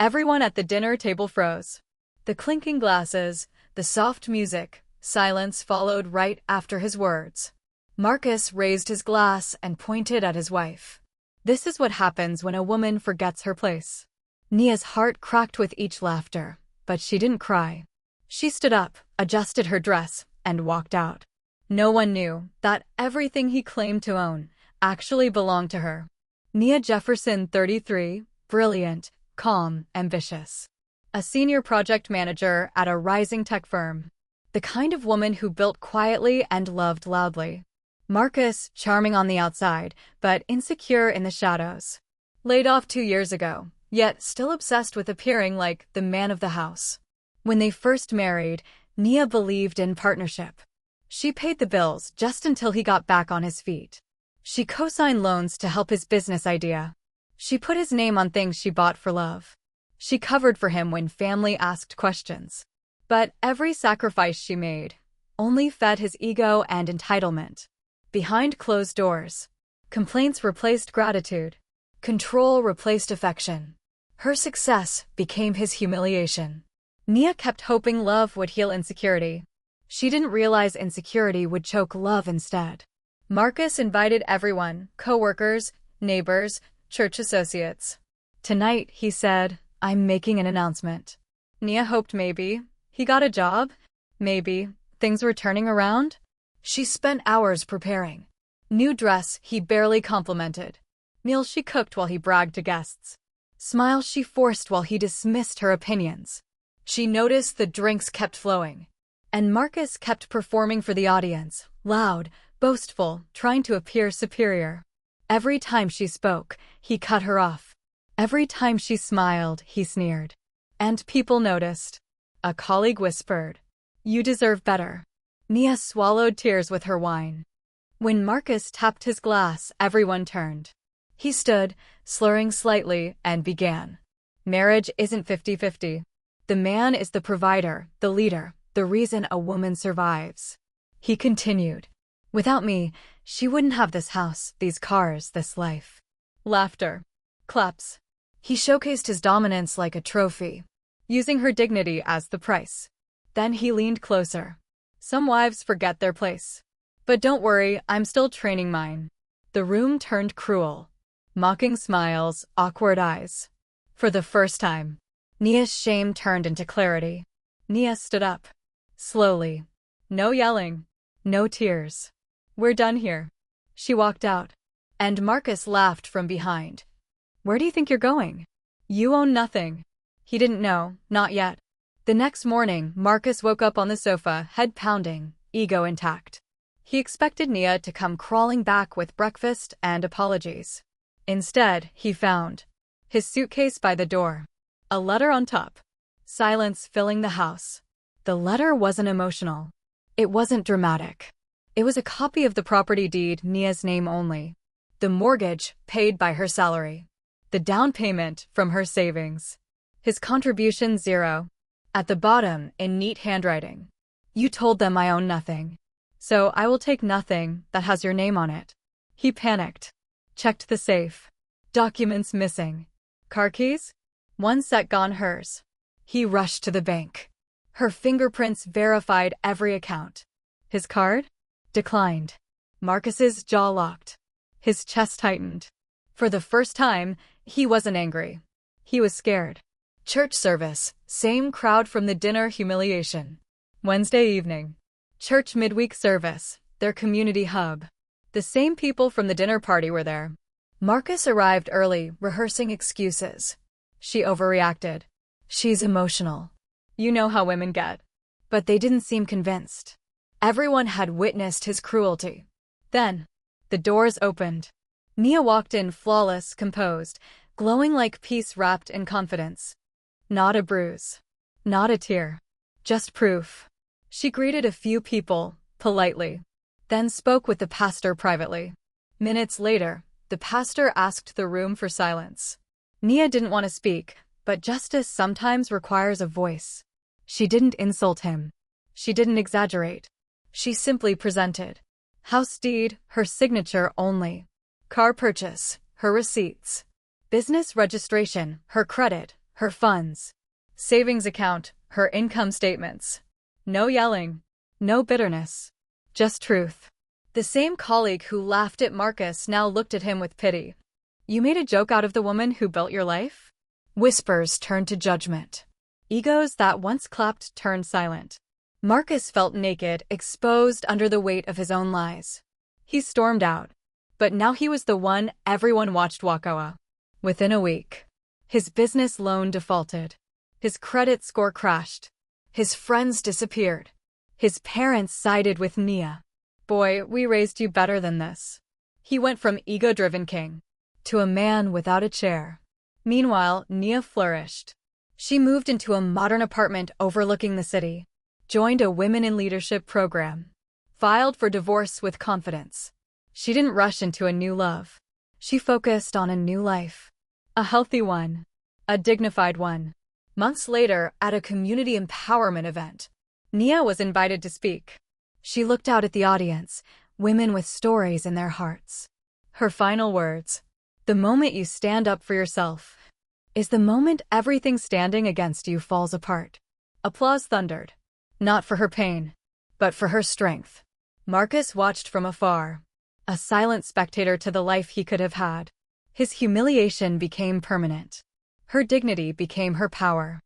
Everyone at the dinner table froze. The clinking glasses, the soft music, silence followed right after his words. Marcus raised his glass and pointed at his wife. This is what happens when a woman forgets her place. Nia's heart cracked with each laughter, but she didn't cry. She stood up, adjusted her dress, and walked out. No one knew that everything he claimed to own actually belonged to her. Nia Jefferson, 33, brilliant, calm, ambitious. A senior project manager at a rising tech firm. The kind of woman who built quietly and loved loudly. Marcus, charming on the outside, but insecure in the shadows. Laid off 2 years ago, yet still obsessed with appearing like the man of the house. When they first married, Nia believed in partnership. She paid the bills just until he got back on his feet. She co-signed loans to help his business idea. She put his name on things she bought for love. She covered for him when family asked questions. But every sacrifice she made only fed his ego and entitlement. Behind closed doors, complaints replaced gratitude. Control replaced affection. Her success became his humiliation. Nia kept hoping love would heal insecurity. She didn't realize insecurity would choke love instead. Marcus invited everyone, co-workers, neighbors, church associates. Tonight, he said, I'm making an announcement. Nia hoped maybe he got a job. Maybe things were turning around. She spent hours preparing. New dress he barely complimented. Meals she cooked while he bragged to guests. Smiles she forced while he dismissed her opinions. She noticed the drinks kept flowing. And Marcus kept performing for the audience, loud, boastful, trying to appear superior. Every time she spoke, he cut her off. Every time she smiled, he sneered. And people noticed. A colleague whispered, "You deserve better." Nia swallowed tears with her wine. When Marcus tapped his glass, everyone turned. He stood, slurring slightly, and began. Marriage isn't 50-50. The man is the provider, the leader, the reason a woman survives. He continued. Without me, she wouldn't have this house, these cars, this life. Laughter. Claps. He showcased his dominance like a trophy, using her dignity as the price. Then he leaned closer. Some wives forget their place. But don't worry, I'm still training mine. The room turned cruel. Mocking smiles, awkward eyes. For the first time, Nia's shame turned into clarity. Nia stood up. Slowly. No yelling. No tears. We're done here. She walked out. And Marcus laughed from behind. Where do you think you're going? You own nothing. He didn't know, not yet. The next morning, Marcus woke up on the sofa, head pounding, ego intact. He expected Nia to come crawling back with breakfast and apologies. Instead, he found his suitcase by the door. A letter on top. Silence filling the house. The letter wasn't emotional. It wasn't dramatic. It was a copy of the property deed, Nia's name only. The mortgage paid by her salary. The down payment from her savings. His contribution 0. At the bottom, in neat handwriting. You told them I own nothing. So I will take nothing that has your name on it. He panicked. Checked the safe. Documents missing. Car keys? One set gone, hers. He rushed to the bank. Her fingerprints verified every account. His card? Declined. Marcus's jaw locked. His chest tightened. For the first time, he wasn't angry. He was scared. Church service, same crowd from the dinner humiliation. Wednesday evening. Church midweek service, their community hub. The same people from the dinner party were there. Marcus arrived early, rehearsing excuses. She overreacted. She's emotional. You know how women get. But they didn't seem convinced. Everyone had witnessed his cruelty. Then, the doors opened. Nia walked in flawless, composed, glowing like peace wrapped in confidence. Not a bruise. Not a tear. Just proof. She greeted a few people, politely. Then spoke with the pastor privately. Minutes later, the pastor asked the room for silence. Nia didn't want to speak, but justice sometimes requires a voice. She didn't insult him. She didn't exaggerate. She simply presented. House deed, her signature only. Car purchase, her receipts. Business registration, her credit, her funds, savings account, her income statements. No yelling, no bitterness, just truth. The same colleague who laughed at Marcus now looked at him with pity. You made a joke out of the woman who built your life? Whispers turned to judgment. Egos that once clapped turned silent. Marcus felt naked, exposed under the weight of his own lies. He stormed out. But now he was the one everyone watched walk away. Within a week, his business loan defaulted. His credit score crashed. His friends disappeared. His parents sided with Nia. Boy, we raised you better than this. He went from ego-driven king to a man without a chair. Meanwhile, Nia flourished. She moved into a modern apartment overlooking the city, joined a women in leadership program, filed for divorce with confidence. She didn't rush into a new love. She focused on a new life. A healthy one. A dignified one. Months later, at a community empowerment event, Nia was invited to speak. She looked out at the audience, women with stories in their hearts. Her final words, "The moment you stand up for yourself is the moment everything standing against you falls apart." Applause thundered. Not for her pain, but for her strength. Marcus watched from afar, a silent spectator to the life he could have had. His humiliation became permanent. Her dignity became her power.